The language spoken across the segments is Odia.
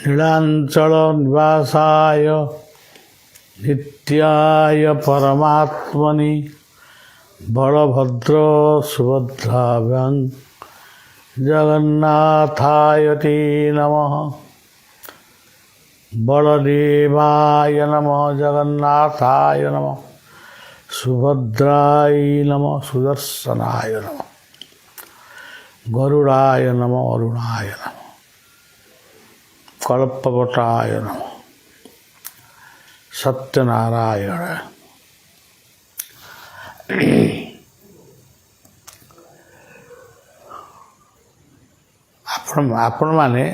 नीलांचल निवासाय नित्याय परमात्मनि बलभद्र सुभद्राभ्यां जगन्नाथाय ते नमः। बलदेवाय नमः, जगन्नाथाय नमः, सुभद्राय नमः, सुदर्शनाय नमः, गरुडाय नमः, अरुणाय नमः, कल्पवटाय नमः, सत्यनारायण। आपण माने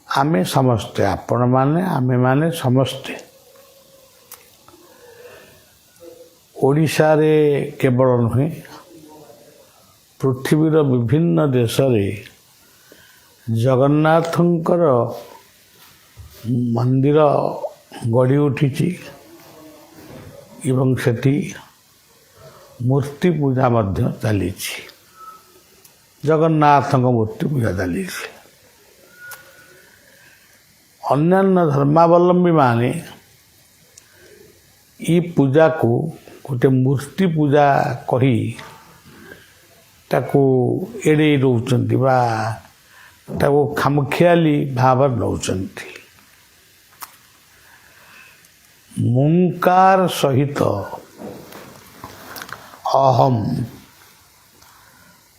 आमे समस्ते, आपण माने आमे माने समस्ते ओडिशा रे केवल नुहे पृथ्वीर विभिन्न देश रे जगन्नाथंकर मंदिर गढ़ी उठी एवं सेठी मूर्ति पूजा मध्य चली। जगन्नाथ मूर्ति पूजा चली। अन्यान्य धर्मावलंबी माने ई पूजा को गोटे मूर्ति पूजा कही ताको एड़े रोचंती बा ताको खामखियाली भाव नौचंती। मुंकार सहित अहम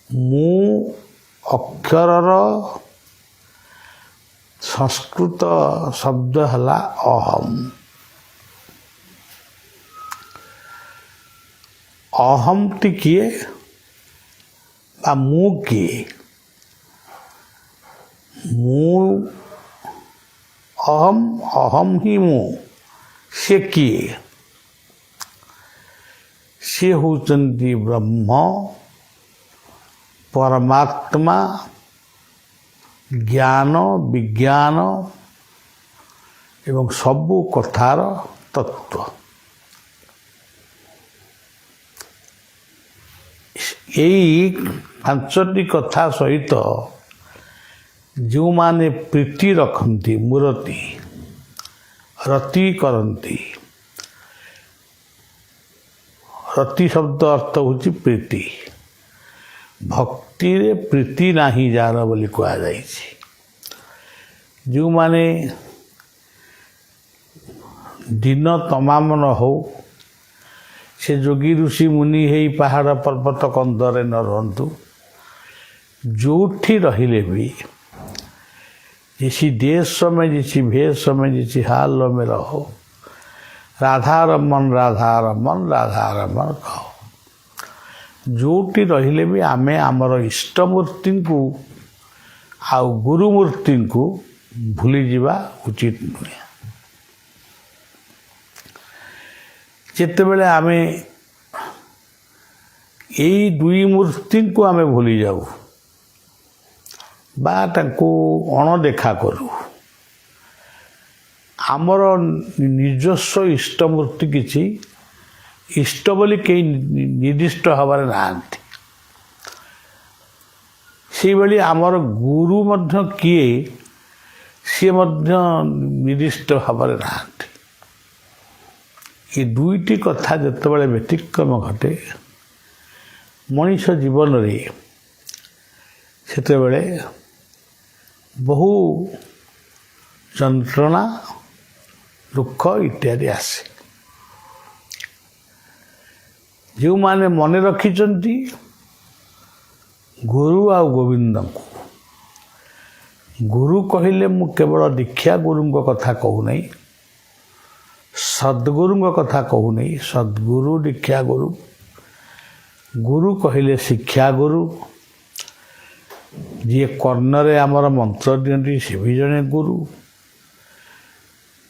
मु अक्षरर संस्कृत शब्द हला अहम। अहम टी किए बा मु किए? मु अहम, अहम ही मु। से किए? से होचंती ब्रह्म, परमात्मा, ज्ञान विज्ञान एवं सबु कथार तत्व। यही पांचटी कथा सहित जो माने प्रीति रखती मूर्ति रति करती। रति शब्द अर्थ होची प्रीति। भक्ति रे प्रीति नाही जार बोली कहा जाए। जो माने दिन तमाम न हो से जोगी ऋषि मुनि हे पहाड़ पर्वत कंदरे न रहतु, जोठी रहिले भी जिसी देश में जिसी भेष में जिसी हाल में रहो, राधा रमन राधा रमन राधा रमन कहो। जोटी रहिले भी आमे आमर इष्टमूर्ति को आउ गुरुमूर्ति को भूली जीवा उचित नुहे। जिते बेले आमे यही दुई मूर्ति को आमे भूली जाऊ बा ताको अणदेखा करू, आमर निजस्व इष्टमूर्ति किछि इष्ट बोली कई निर्दिष्ट हबार नांती। से बेली आमर गुरु मध्य किए सी मध्य निर्दिष्ट हबार नांती। ये दुईटी कथा जितेबाला व्यतिक्रम घटे मनीष जीवन रे सेतेबाला बहु जंत्रणा दुख इत्यादि आसे। जो माने मन रखिचंती गुरु आ गोविंद को, गुरु कहले मु केवल दीक्षा गुरु कथा कहू नहीं, सद्गुरु कथा कहू नहीं। सद्गुरु दीक्षा गुरु, गुरु कहले शिक्षा गुरु। जी कर्णरे आमर मंत्र दियंती से भी जने गुरु।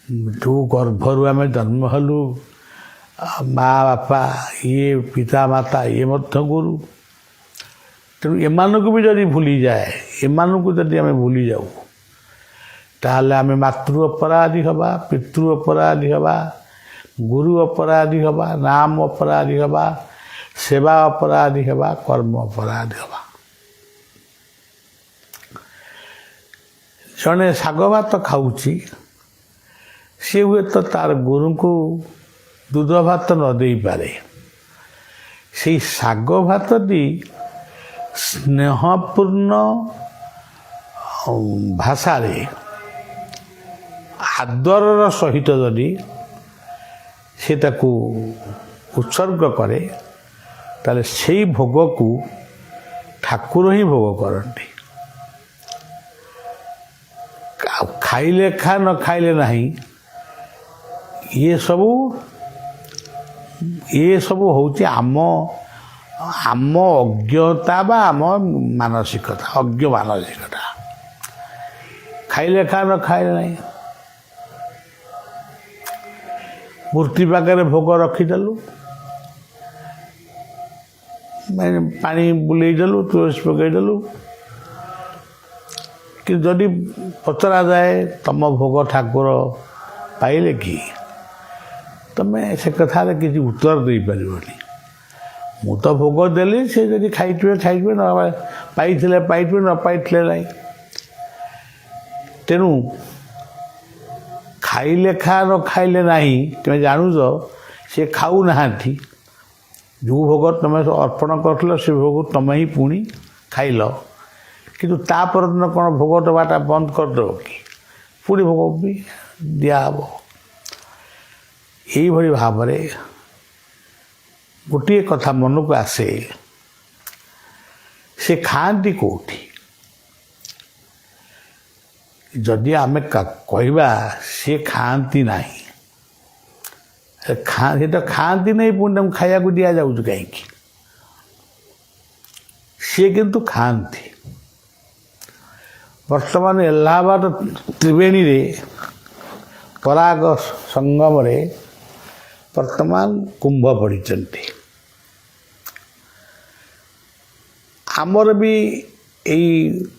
जो गर्भरु आमे जन्म हलु माँ बापा ये पिता माता ये मध्य गुरु। तेणु एमानकु भी जदि भूली जाए, एमानकु जदि आमे भूली जाऊ ताहले आमे मातृ अपराधी हबा, पितृ अपराधी हबा, गुरु अपराधी हबा, नाम अपराधी हबा, सेवा अपराधी हबा, कर्म अपराधी हबा। ଜଣେ ଶାଗ ଭାତ ଖାଉଛି, ସିଏ ହୁଏତ ତାର ଗୁରୁଙ୍କୁ ଦୁଧ ଭାତ ନ ଦେଇପାରେ। ସେଇ ଶାଗ ଭାତଟି ସ୍ନେହପୂର୍ଣ୍ଣ ଭାଷାରେ ଆଦରର ସହିତ ଯଦି ସେ ତାକୁ ଉତ୍ସର୍ଗ କରେ, ତାହେଲେ ସେଇ ଭୋଗକୁ ଠାକୁର ହିଁ ଭୋଗ କରନ୍ତି। ଖାଇଲେ ଖା ନ ଖାଇଲେ ନାହିଁ, ଇଏ ସବୁ ହେଉଛି ଆମ ଅଜ୍ଞତା ବା ଆମ ମାନସିକତା, ଅଜ୍ଞ ମାନସିକତା। ଖାଇଲେ ଖା ନ ଖାଇଲେ ନାହିଁ। ମୂର୍ତ୍ତି ପାଖରେ ଭୋଗ ରଖିଦେଲୁ, ପାଣି ବୁଲେଇଦେଲୁ, ତୁଳସୀ ପକେଇଦେଲୁ, କି ଯଦି ପଚରାଯାଏ ତମ ଭୋଗ ଠାକୁର ପାଇଲେ କି, ତମେ ସେ କଥାରେ କିଛି ଉତ୍ତର ଦେଇପାରିବନି। ମୁଁ ତ ଭୋଗ ଦେଲି, ସେ ଯଦି ଖାଇଥିବେ ଖାଇଥିବେ, ନ ପାଇଥିଲେ ପାଇଥିବେ, ନ ପାଇଥିଲେ ନାହିଁ। ତେଣୁ ଖାଇଲେ ଖା ନ ଖାଇଲେ ନାହିଁ, ତୁମେ ଜାଣୁଛ ସେ ଖାଉନାହାନ୍ତି। ଯେଉଁ ଭୋଗ ତୁମେ ଅର୍ପଣ କରିଥିଲ ସେ ଭୋଗ ତୁମେ ହିଁ ପୁଣି ଖାଇଲ, କିନ୍ତୁ ତା ପରଦିନ କ'ଣ ଭୋଗ ଦେବାଟା ବନ୍ଦ କରିଦେବ କି? ପୁଣି ଭୋଗ ବି ଦିଆହେବ। ଏଇଭଳି ଭାବରେ ଗୋଟିଏ କଥା ମନକୁ ଆସେ, ସେ ଖାଆନ୍ତି କେଉଁଠି? ଯଦି ଆମେ କହିବା ସିଏ ଖାଆନ୍ତି ନାହିଁ, ସେ ତ ଖାଆନ୍ତି ନାହିଁ, ପୁଣି ତାଙ୍କୁ ଖାଇବାକୁ ଦିଆଯାଉଛି କାହିଁକି? ସିଏ କିନ୍ତୁ ଖାଆନ୍ତି। ବର୍ତ୍ତମାନ ଏଲାହାବାଦ ତ୍ରିବେଣୀରେ ପରାଗ ସଙ୍ଗମରେ ବର୍ତ୍ତମାନ କୁମ୍ଭ ପଡ଼ିଛନ୍ତି। ଆମର ବି ଏଇ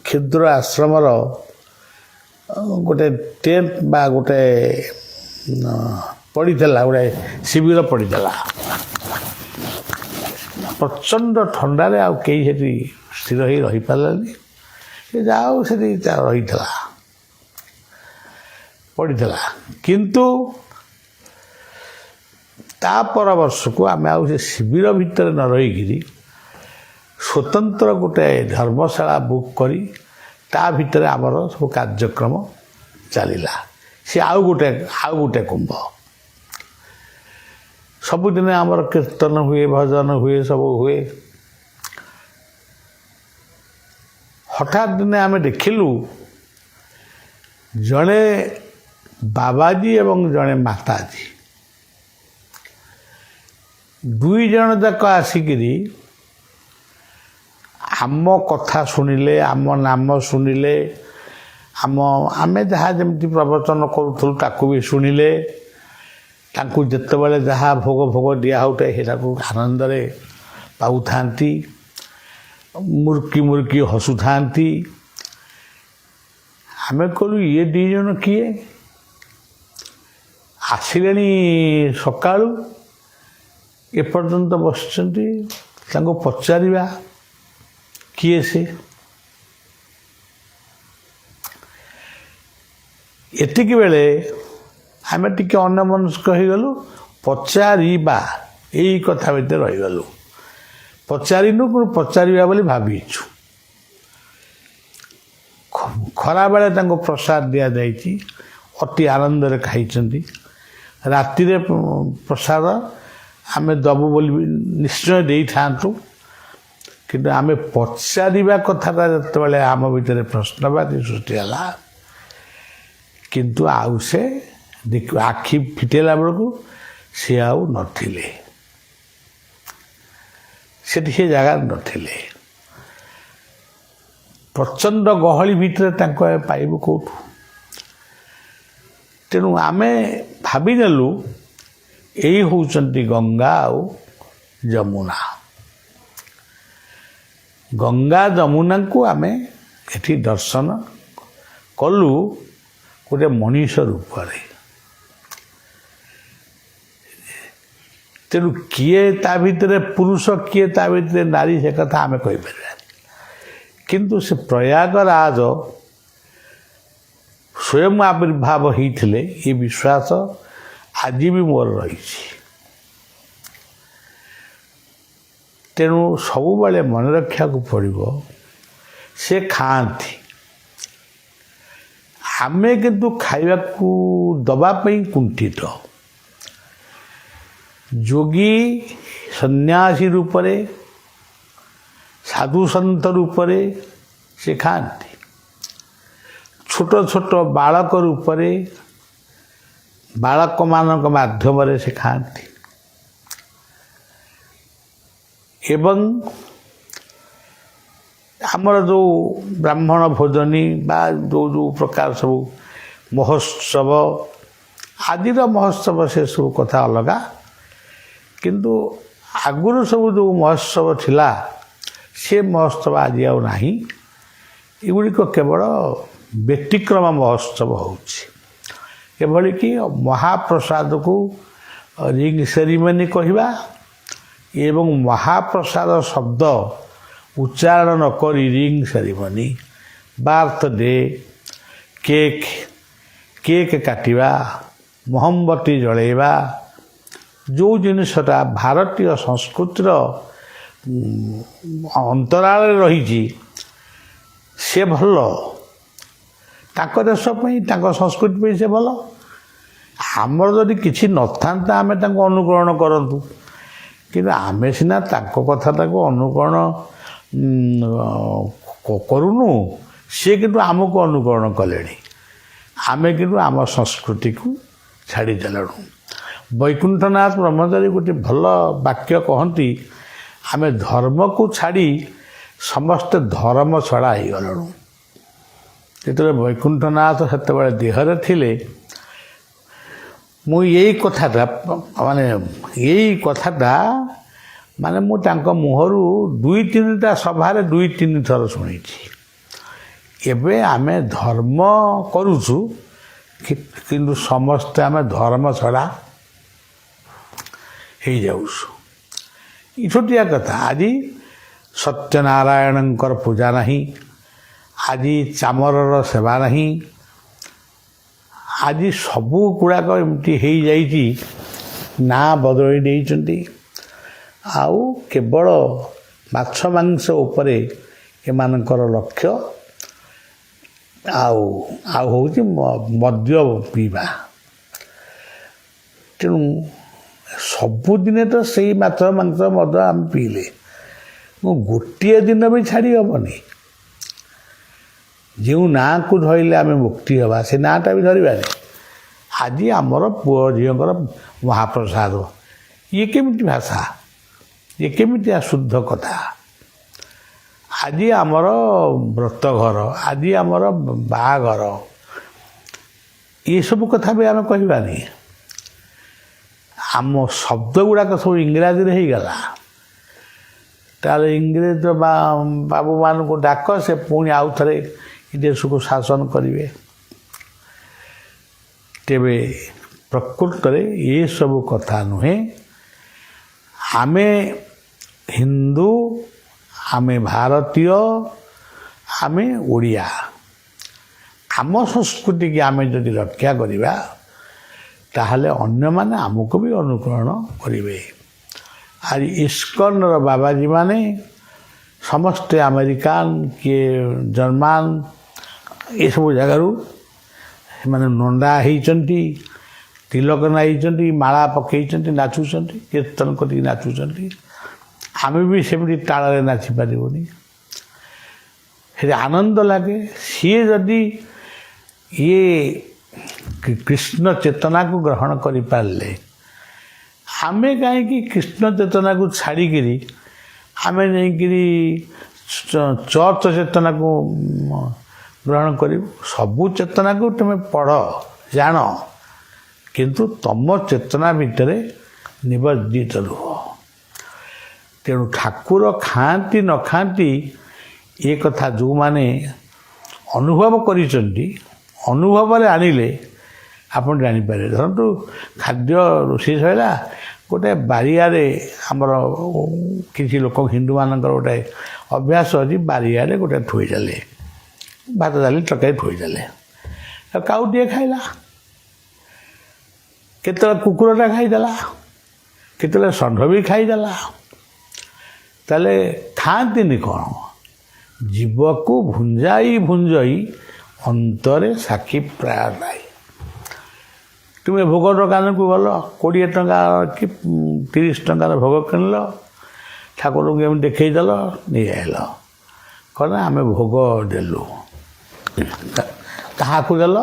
କ୍ଷୁଦ୍ର ଆଶ୍ରମର ଗୋଟେ ଟେଣ୍ଟ ବା ଗୋଟେ ପଡ଼ିଥିଲା, ଗୋଟେ ଶିବିର ପଡ଼ିଥିଲା। ପ୍ରଚଣ୍ଡ ଥଣ୍ଡାରେ ଆଉ କେହି ସେଠି ସ୍ଥିର ହେଇ ରହିପାରିଲାନି। ସେ ଯାହା ହଉ ସେଠି ରହିଥିଲା, ପଡ଼ିଥିଲା। କିନ୍ତୁ ତା ପର ବର୍ଷକୁ ଆମେ ଆଉ ସେ ଶିବିର ଭିତରେ ନ ରହିକିରି ସ୍ୱତନ୍ତ୍ର ଗୋଟେ ଧର୍ମଶାଳା ବୁକ୍ କରି ତା ଭିତରେ ଆମର ସବୁ କାର୍ଯ୍ୟକ୍ରମ ଚାଲିଲା। ସେ ଆଉ ଗୋଟେ କୁମ୍ଭ। ସବୁଦିନେ ଆମର କୀର୍ତ୍ତନ ହୁଏ, ଭଜନ ହୁଏ, ସବୁ ହୁଏ। ହଠାତ୍ ଦିନେ ଆମେ ଦେଖିଲୁ ଜଣେ ବାବାଜୀ ଏବଂ ଜଣେ ମାତାଜୀ, ଦୁଇ ଜଣ ଯାକ ଆସିକିରି ଆମ କଥା ଶୁଣିଲେ, ଆମ ନାମ ଶୁଣିଲେ, ଆମେ ଯାହା ଯେମିତି ପ୍ରବଚନ କରୁଥିଲୁ ତାକୁ ବି ଶୁଣିଲେ। ତାଙ୍କୁ ଯେତେବେଳେ ଯାହା ଭୋଗ ଦିଆହେଉଥାଏ ସେଟାକୁ ଆନନ୍ଦରେ ପାଉଥାନ୍ତି, ମୁରୁକି ହସୁଥାନ୍ତି। ଆମେ କହିଲୁ ଇଏ ଦୁଇ ଜଣ କିଏ? ଆସିଲେଣି ସକାଳୁ, ଏପର୍ଯ୍ୟନ୍ତ ବସିଛନ୍ତି। ତାଙ୍କୁ ପଚାରିବା କିଏ ସେ? ଏତିକି ବେଳେ ଆମେ ଟିକେ ଅନ୍ୟମନସ୍କ ହେଇଗଲୁ। ପଚାରିବା ଏଇ କଥା ଭିତରେ ରହିଗଲୁ। ପଚାରିନୁ, କିନ୍ତୁ ପଚାରିବା ବୋଲି ଭାବିଛୁ। ଖରାବେଳେ ତାଙ୍କୁ ପ୍ରସାଦ ଦିଆଯାଇଛି, ଅତି ଆନନ୍ଦରେ ଖାଇଛନ୍ତି। ରାତିରେ ପ୍ରସାଦ ଆମେ ଦେବୁ ବୋଲି ନିଶ୍ଚୟ ଦେଇଥାନ୍ତୁ, କିନ୍ତୁ ଆମେ ପଚାରିବା କଥାଟା ଯେତେବେଳେ ଆମ ଭିତରେ ପ୍ରଶ୍ନବାଚୀ ସୃଷ୍ଟି ହେଲା, କିନ୍ତୁ ଆଉ ସେ ଆଖି ଫିଟେଇଲା ବେଳକୁ ସେ ଆଉ ନଥିଲେ, ସେଠି ସେ ଜାଗାରେ ନଥିଲେ। ପ୍ରଚଣ୍ଡ ଗହଳି ଭିତରେ ତାଙ୍କୁ ଆମେ ପାଇବୁ କେଉଁଠୁ? ତେଣୁ ଆମେ ଭାବିନେଲୁ ଏଇ ହେଉଛନ୍ତି ଗଙ୍ଗା ଆଉ ଯମୁନା। ଗଙ୍ଗା ଯମୁନାଙ୍କୁ ଆମେ ଏଠି ଦର୍ଶନ କଲୁ ଗୋଟେ ମଣିଷ ରୂପରେ। ତେଣୁ କିଏ ତା ଭିତରେ ପୁରୁଷ, କିଏ ତା ଭିତରେ ନାରୀ, ସେ କଥା ଆମେ କହିପାରିବାନି। କିନ୍ତୁ ସେ ପ୍ରୟାଗରାଜ ସ୍ୱୟଂ ଆବିର୍ଭାବ ହେଇଥିଲେ ଏ ବିଶ୍ୱାସ ଆଜି ବି ମୋର ରହିଛି। ତେଣୁ ସବୁବେଳେ ମନେ ରଖିବାକୁ ପଡ଼ିବ ସେ ଖାଆନ୍ତି, ଆମେ କିନ୍ତୁ ଖାଇବାକୁ ଦେବା ପାଇଁ କୁଣ୍ଠିତ। ଯୋଗୀ ସନ୍ନ୍ୟାସୀ ରୂପରେ, ସାଧୁସନ୍ଥ ରୂପରେ ସେ ଖାଆନ୍ତି, ଛୋଟ ଛୋଟ ବାଳକ ରୂପରେ ବାଳକମାନଙ୍କ ମାଧ୍ୟମରେ ସେ ଖାଆନ୍ତି ଏବଂ ଆମର ଯେଉଁ ବ୍ରାହ୍ମଣ ଭୋଜନୀ ବା ଯେଉଁ ପ୍ରକାର ସବୁ ମହୋତ୍ସବ, ଆଜିର ମହୋତ୍ସବ ସେସବୁ କଥା ଅଲଗା, କିନ୍ତୁ ଆଗରୁ ସବୁ ଯେଉଁ ମହୋତ୍ସବ ଥିଲା ସେ ମହୋତ୍ସବ ଆଜି ଆଉ ନାହିଁ। ଏଗୁଡ଼ିକ କେବଳ ବ୍ୟତିକ୍ରମ ମହୋତ୍ସବ ହେଉଛି। ଏଭଳିକି ମହାପ୍ରସାଦକୁ ରିଙ୍ଗ ସେରିମନି କହିବା ଏବଂ ମହାପ୍ରସାଦ ଶବ୍ଦ ଉଚ୍ଚାରଣ ନ କରି ରିଙ୍ଗ ସେରିମନି, ବାର୍ଥଡେ, କେକ୍ କାଟିବା, ମହମବତୀ ଜଳେଇବା, ଯେଉଁ ଜିନିଷଟା ଭାରତୀୟ ସଂସ୍କୃତିର ଅନ୍ତରାଳରେ ରହିଛି ସେ ଭଲ, ତାଙ୍କ ଦେଶ ପାଇଁ, ତାଙ୍କ ସଂସ୍କୃତି ପାଇଁ ସେ ଭଲ। ଆମର ଯଦି କିଛି ନଥାନ୍ତା ଆମେ ତାଙ୍କୁ ଅନୁକରଣ କରନ୍ତୁ, କିନ୍ତୁ ଆମେ ସିନା ତାଙ୍କ କଥାଟାକୁ ଅନୁକରଣ କରୁନୁ, ସିଏ କିନ୍ତୁ ଆମକୁ ଅନୁକରଣ କଲେଣି। ଆମେ କିନ୍ତୁ ଆମ ସଂସ୍କୃତିକୁ ଛାଡ଼ିଦେଲୁଣୁ। ବୈକୁଣ୍ଠନାଥ ବ୍ରହ୍ମଚାରୀ ଗୋଟିଏ ଭଲ ବାକ୍ୟ କହନ୍ତି, ଆମେ ଧର୍ମକୁ ଛାଡ଼ି ସମସ୍ତେ ଧର୍ମ ଛଡ଼ା ହେଇଗଲୁଣୁ। ଯେତେବେଳେ ବୈକୁଣ୍ଠନାଥ ସେତେବେଳେ ଦେହରେ ଥିଲେ, ମୁଁ ଏଇ କଥାଟା ମାନେ ମୁଁ ତାଙ୍କ ମୁହଁରୁ 2-3ଟା ସଭାରେ 2-3 ଥର ଶୁଣିଛି। ଏବେ ଆମେ ଧର୍ମ କରୁଛୁ କିନ୍ତୁ ସମସ୍ତେ ଆମେ ଧର୍ମ ଛଡ଼ା ହେଇଯାଉଛୁ। ଏ ଛୋଟିଆ କଥା। ଆଜି ସତ୍ୟନାରାୟଣଙ୍କର ପୂଜା ନାହିଁ, ଆଜି ଚାମରର ସେବା ନାହିଁ, ଆଜି ସବୁ ଗୁଡ଼ାକ ଏମିତି ହେଇଯାଇଛି, ନାଁ ବଦଳେଇ ଦେଇଛନ୍ତି। ଆଉ କେବଳ ମାଛ ମାଂସ ଉପରେ ଏମାନଙ୍କର ଲକ୍ଷ୍ୟ, ଆଉ ହେଉଛି ମଦ୍ୟ ପିଇବା। ତେଣୁ ସବୁଦିନେ ତ ସେଇ ମାଛ ମାଂସ ମଦ ଆମେ ପିଇଲେ ଗୋଟିଏ ଦିନ ବି ଛାଡ଼ି ହେବନି। ଯେଉଁ ନାଁକୁ ଧରିଲେ ଆମେ ମୁକ୍ତି ହେବା ସେ ନାଁଟା ବି ଧରିବାନି। ଆଜି ଆମର ପୁଅ ଝିଅଙ୍କର ମହାପ୍ରସାଦ, ଇଏ କେମିତି ଭାଷା, ଇଏ କେମିତିଆ ଶୁଦ୍ଧ କଥା। ଆଜି ଆମର ବ୍ରତଘର, ଆଜି ଆମର ବାହାଘର, ଏସବୁ କଥା ବି ଆମେ କହିବାନି। ଆମ ଶବ୍ଦ ଗୁଡ଼ାକ ସବୁ ଇଂରାଜୀରେ ହେଇଗଲା। ତାହେଲେ ଇଂରେଜ ବାବୁମାନଙ୍କୁ ଡାକ, ସେ ପୁଣି ଆଉ ଥରେ ଏ ଦେଶକୁ ଶାସନ କରିବେ। ତେବେ ପ୍ରକୃତରେ ଏସବୁ କଥା ନୁହେଁ। ଆମେ ହିନ୍ଦୁ, ଆମେ ଭାରତୀୟ, ଆମେ ଓଡ଼ିଆ। ଆମ ସଂସ୍କୃତିକି ଆମେ ଯଦି ରକ୍ଷା କରିବା ତାହେଲେ ଅନ୍ୟମାନେ ଆମକୁ ବି ଅନୁକରଣ କରିବେ। ଆଜି ଇସ୍କନର ବାବାଜୀମାନେ ସମସ୍ତେ ଆମେରିକାନ, କିଏ ଜର୍ମାନ, ଏସବୁ ଜାଗାରୁ ସେମାନେ ନଣ୍ଡା ହେଇଛନ୍ତି, ତିଲକ ନାଇଛନ୍ତି, ମାଳା ପକାଇଛନ୍ତି, ନାଚୁଛନ୍ତି, କୀର୍ତ୍ତନ କରିକି ନାଚୁଛନ୍ତି। ଆମେ ବି ସେମିତି ତାଳରେ ନାଚିପାରିବୁନି। ସେଠି ଆନନ୍ଦ ଲାଗେ। ସିଏ ଯଦି ଇଏ କୃଷ୍ଣ ଚେତନାକୁ ଗ୍ରହଣ କରିପାରିଲେ, ଆମେ କାହିଁକି କୃଷ୍ଣ ଚେତନାକୁ ଛାଡ଼ିକିରି ଆମେ ଯାଇକିରି ଚର୍ଚ୍ଚ ଚେତନାକୁ ଗ୍ରହଣ କରିବୁ? ସବୁ ଚେତନାକୁ ତୁମେ ପଢ଼, ଜାଣ, କିନ୍ତୁ ତମ ଚେତନା ଭିତରେ ନିବଦ୍ଧିତ ରୁହ। ତେଣୁ ଠାକୁର ଖାଆନ୍ତି ନ ଖାଆନ୍ତି ଏ କଥା ଯେଉଁମାନେ ଅନୁଭବ କରିଛନ୍ତି, ଅନୁଭବରେ ଆଣିଲେ ଆପଣ ଜାଣିପାରିବେ। ଧରନ୍ତୁ ଖାଦ୍ୟ ରୋଷେଇ ସରିଲା, ଗୋଟେ ବାରିଆରେ ଆମର କିଛି ଲୋକ ହିନ୍ଦୁମାନଙ୍କର ଗୋଟେ ଅଭ୍ୟାସ ଅଛି, ବାରିଆରେ ଗୋଟେ ଥୋଇଦେଲେ, ଭାତ ଡାଲି ତରକାରୀ ଥୋଇଦେଲେ। କାଉଟିଏ ଖାଇଲା, କେତେବେଳେ କୁକୁରଟା ଖାଇଦେଲା, କେତେବେଳେ ଷଣ୍ଢ ବି ଖାଇଦେଲା। ତାହେଲେ ଖାଆନ୍ତିନି କ'ଣ? ଜୀବକୁ ଭୁଞ୍ଜାଇ ଭୁଞ୍ଜଇ ଅନ୍ତରେ ସାକ୍ଷୀ ପ୍ରାୟ ନାହିଁ। ତୁମେ ଭୋଗ ଦୋକାନକୁ ଗଲ, 20 ଟଙ୍କା କି 30 ଟଙ୍କାର ଭୋଗ କିଣିଲ, ଠାକୁରଙ୍କୁ ଏମିତି ଦେଖେଇଦେଲ, ନେଇ ଆଇଲ। କ'ଣ ଆମେ ଭୋଗ ଦେଲୁ। କାହାକୁ ଦେଲ?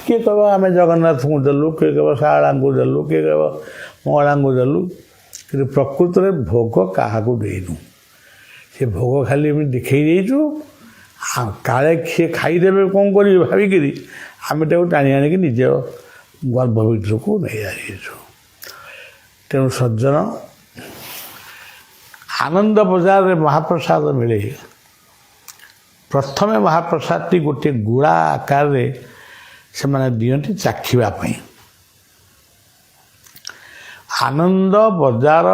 କିଏ କହିବ ଆମେ ଜଗନ୍ନାଥଙ୍କୁ ଦେଲୁ, କିଏ କହିବ ଶାରଳାଙ୍କୁ ଦେଲୁ, କିଏ କହିବ ମଙ୍ଗଳାଙ୍କୁ ଦେଲୁ। କିନ୍ତୁ ପ୍ରକୃତରେ ଭୋଗ କାହାକୁ ଦେଇନୁ। ସେ ଭୋଗ ଖାଲି ଏମିତି ଦେଖେଇ ଦେଇଛୁ। କାଳେ ସିଏ ଖାଇଦେବେ କ'ଣ କରିବେ ଭାବିକିରି ଆମେ ତାକୁ ଟାଣି ଆଣିକି ନିଜ ଗର୍ଭ ଭିତରକୁ ନେଇ ଆସିଛୁ। ତେଣୁ ସଜ୍ଜନ, ଆନନ୍ଦ ବଜାରରେ ମହାପ୍ରସାଦ ମିଳେ। ପ୍ରଥମେ ମହାପ୍ରସାଦଟି ଗୋଟିଏ ଗୁଳା ଆକାରରେ ସେମାନେ ଦିଅନ୍ତି ଚାଖିବା ପାଇଁ। ଆନନ୍ଦ ବଜାର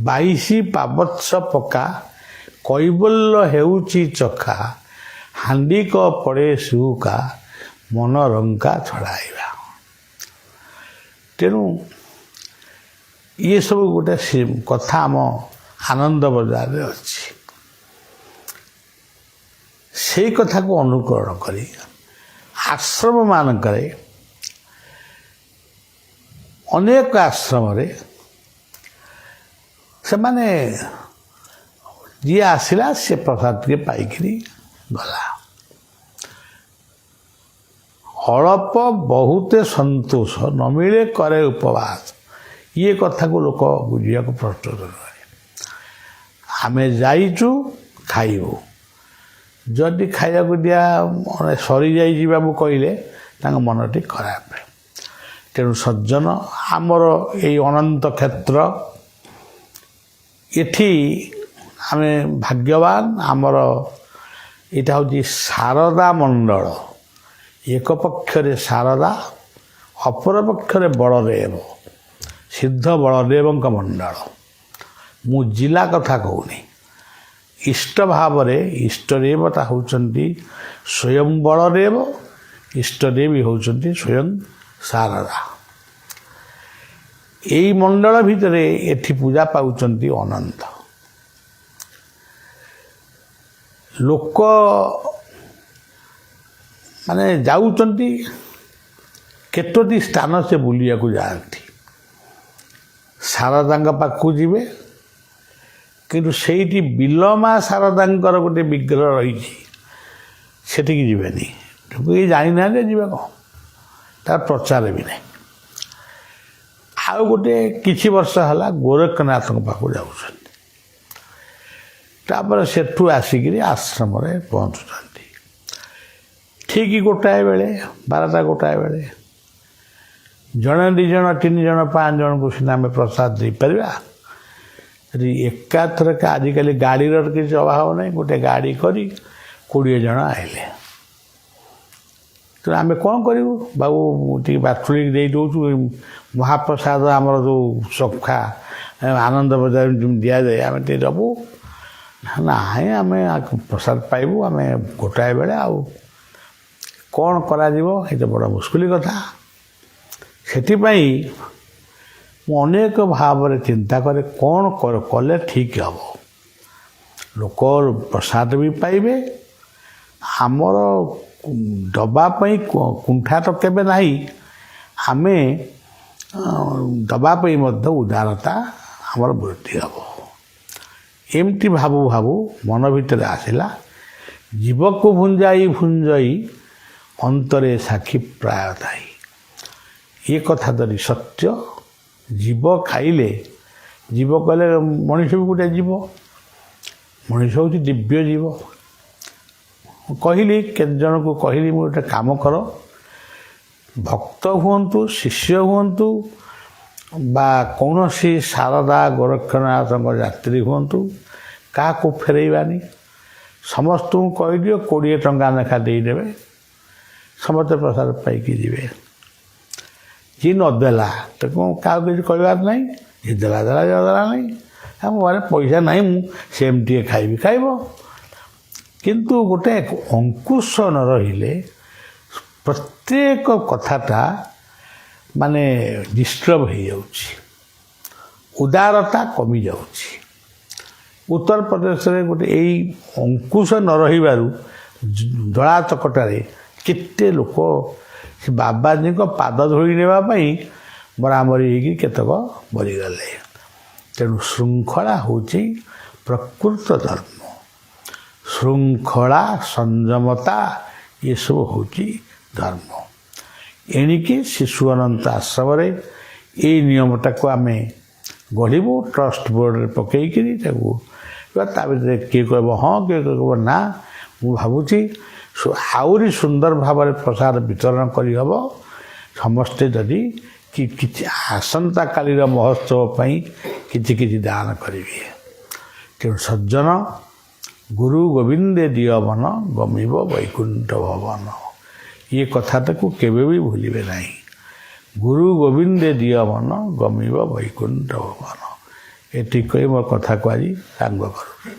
22 ପାବତ୍ସ ପକା, କୈବଲ୍ୟ ହେଉଛି ଚଖା, ହାଣ୍ଡିକ ପଡ଼େ ସୁକା, ମନରଙ୍କା ଛଡ଼ାଇବା। ତେଣୁ ଇଏ ସବୁ ଗୋଟେ କଥା ଆମ ଆନନ୍ଦ ବଜାରରେ ଅଛି। ସେଇ କଥାକୁ ଅନୁକରଣ କରି ଆଶ୍ରମମାନଙ୍କରେ, ଅନେକ ଆଶ୍ରମରେ ସେମାନେ ଯିଏ ଆସିଲା ସେ ପ୍ରସାଦ ଟିକେ ପାଇକିରି ଗଲା। ଅଳପ ବହୁତେ ସନ୍ତୋଷ, ନ ମିଳେ କରେ ଉପବାସ। ଇଏ କଥାକୁ ଲୋକ ବୁଝିବାକୁ ପ୍ରସ୍ତୁତ ନୁହେଁ। ଆମେ ଯାଇଛୁ ଖାଇବୁ, ଯଦି ଖାଇବାକୁ ଦିଆ ସରିଯାଇଛି ବାବୁ କହିଲେ ତାଙ୍କ ମନଟି ଖରାପ। ତେଣୁ ସଜ୍ଜନ, ଆମର ଏଇ ଅନନ୍ତ କ୍ଷେତ୍ର, ଏଠି ଆମେ ଭାଗ୍ୟବାନ। ଆମର ଏଇଟା ହେଉଛି ଶାରଦା ମଣ୍ଡଳ। ଏକ ପକ୍ଷରେ ଶାରଦା, ଅପର ପକ୍ଷରେ ବଳଦେବ, ସିଦ୍ଧ ବଳଦେବଙ୍କ ମଣ୍ଡଳ। ମୁଁ ଜିଲ୍ଲା କଥା କହୁନି। ଇଷ୍ଟ ଭାବରେ ଇଷ୍ଟ ଦେବତା ହେଉଛନ୍ତି ସ୍ୱୟଂ ବଳଦେବ, ଇଷ୍ଟଦେବୀ ହେଉଛନ୍ତି ସ୍ୱୟଂ ଶାରଦା। ଏଇ ମଣ୍ଡଳ ଭିତରେ ଏଠି ପୂଜା ପାଉଛନ୍ତି ଅନନ୍ତ ଲୋକ। ମାନେ ଯାଉଛନ୍ତି କେତୋଟି ସ୍ଥାନ ସେ ବୁଲିବାକୁ ଯାଆନ୍ତି। ଶାରଦାଙ୍କ ପାଖକୁ ଯିବେ, କିନ୍ତୁ ସେଇଠି ବିଲମା ଶାରଦାଙ୍କର ଗୋଟେ ବିଗ୍ରହ ରହିଛି, ସେଠିକି ଯିବେନି। କେହି ଜାଣିନାହାନ୍ତି ଯିବେ କ'ଣ, ତାର ପ୍ରଚାର ବି ନାହିଁ। ଆଉ ଗୋଟେ କିଛି ବର୍ଷ ହେଲା ଗୋରଖନାଥଙ୍କ ପାଖକୁ ଯାଉଛନ୍ତି। ତାପରେ ସେଠୁ ଆସିକିରି ଆଶ୍ରମରେ ପହଞ୍ଚୁଛନ୍ତି। ଠିକ୍ ଗୋଟାଏ ବେଳେ, 12ଟା ଗୋଟାଏ ବେଳେ, ଜଣେ 2 ଜଣ 3 ଜଣ 5 ଜଣଙ୍କୁ ସିନା ଆମେ ପ୍ରସାଦ ଦେଇପାରିବା। ଯଦି ଏକାଥରକେ ଆଜିକାଲି ଗାଡ଼ିର କିଛି ଅଭାବ ନାହିଁ, ଗୋଟେ ଗାଡ଼ି କରି 20 ଜଣ ଆଇଲେ, ତେଣୁ ଆମେ କ'ଣ କରିବୁ? ବାବୁ ଟିକେ ବାଛୁଳି ଦେଇ ଦେଉଛୁ, ମହାପ୍ରସାଦ ଆମର ଯେଉଁ ସଖା ଆନନ୍ଦ ବଜାର ଦିଆଯାଏ, ଆମେ ଟିକେ ଦେବୁ। ନାହିଁ, ଆମେ ପ୍ରସାଦ ପାଇବୁ ଆମେ ଗୋଟାଏ ବେଳେ, ଆଉ କ'ଣ କରାଯିବ? ଏଇଟା ବଡ଼ ମୁସ୍କିଲ କଥା। ସେଥିପାଇଁ ମୁଁ ଅନେକ ଭାବରେ ଚିନ୍ତା କରେ, କ'ଣ କଲେ ଠିକ୍ ହେବ। ଲୋକ ପ୍ରସାଦ ବି ପାଇବେ, ଆମର ଦେବା ପାଇଁ କୁଣ୍ଠା ତ କେବେ ନାହିଁ, ଆମେ ଦେବା ପାଇଁ ମଧ୍ୟ ଉଦାରତା ଆମର ବୃଦ୍ଧି ହେବ। ଏମିତି ଭାବୁ ଭାବୁ ମନ ଭିତରେ ଆସିଲା, ଜୀବକୁ ଭୁଞ୍ଜାଇ ଭୁଞ୍ଜଇ ଅନ୍ତରେ ସାକ୍ଷୀ ପ୍ରାୟ ଥାଏ। ଏ କଥା ଯଦି ସତ୍ୟ, ଜୀବ ଖାଇଲେ, ଜୀବ କହିଲେ ମଣିଷ ବି ଗୋଟେ ଜୀବ, ମଣିଷ ହେଉଛି ଦିବ୍ୟ ଜୀବ। କହିଲି, କେତେ ଜଣକୁ କହିଲି, ମୁଁ ଗୋଟେ କାମ କର, ଭକ୍ତ ହୁଅନ୍ତୁ, ଶିଷ୍ୟ ହୁଅନ୍ତୁ, ବା କୌଣସି ଶାରଦା ଗୋରଖନାଥଙ୍କ ଯାତ୍ରୀ ହୁଅନ୍ତୁ, କାହାକୁ ଫେରେଇବାନି। ସମସ୍ତଙ୍କୁ କହିଦିଅ 20 ଟଙ୍କା ଲେଖା ଦେଇଦେବେ, ସମସ୍ତେ ପ୍ରସାଦ ପାଇକି ଯିବେ। ଯିଏ ନଦେଲା ତାକୁ କାହାକୁ କିଛି କହିବାର ନାହିଁ, ଯିଏ ଦେଲା ଦେଲା, ଦେଲା ନାହିଁ। ଆମ ଘରେ ପଇସା ନାହିଁ, ମୁଁ ସେମିତି ଖାଇବି, ଖାଇବ। କିନ୍ତୁ ଗୋଟେ ଅଙ୍କୁଶ ନ ରହିଲେ ପ୍ରତ୍ୟେକ କଥାଟା ମାନେ ଡିଷ୍ଟର୍ବ ହେଇଯାଉଛି, ଉଦାରତା କମିଯାଉଛି। ଉତ୍ତରପ୍ରଦେଶରେ ଗୋଟେ ଏଇ ଅଙ୍କୁଶ ନ ରହିବାରୁ ଦଳା ଚକଟାରେ କେତେ ଲୋକ ସେ ବାବାଜୀଙ୍କ ପାଦ ଧୋଇ ନେବା ପାଇଁ ମରାମରି ହେଇକି କେତେକ ମରିଗଲେ। ତେଣୁ ଶୃଙ୍ଖଳା ହେଉଛି ପ୍ରକୃତ ଧର୍ମ। ଶୃଙ୍ଖଳା, ସଂଯମତା ଏସବୁ ହେଉଛି ଧର୍ମ। ଏଣିକି ଶିଶୁ ଅନନ୍ତ ଆଶ୍ରମରେ ଏଇ ନିୟମଟାକୁ ଆମେ ଗଢ଼ିବୁ, ଟ୍ରଷ୍ଟ ବୋର୍ଡ଼ରେ ପକାଇକିରି ତାକୁ। ତା ଭିତରେ କିଏ କହିବ ହଁ, କିଏ କହିବ ନା। ମୁଁ ଭାବୁଛି ଆହୁରି ସୁନ୍ଦର ଭାବରେ ପ୍ରସାଦ ବିତରଣ କରିହେବ ସମସ୍ତେ ଯଦି କିଛି ଆସନ୍ତାକାଲିର ମହୋତ୍ସବ ପାଇଁ କିଛି କିଛି ଦାନ କରିବେ। ତେଣୁ ସଜ୍ଜନ, ଗୁରୁ ଗୋବିନ୍ଦେ ଦିଅ ମନ, ଗମିବ ବୈକୁଣ୍ଠ ଭବନ। ଇଏ କଥାଟାକୁ କେବେ ବି ଭୁଲିବେ ନାହିଁ। ଗୁରୁ ଗୋବିନ୍ଦେ ଦିଅ ମନ, ଗମିବ ବୈକୁଣ୍ଠ ଭବନ। ଏଠି କହି ମୋ କଥାକୁ ଆଜି ସାଙ୍ଗ କରୁଛି।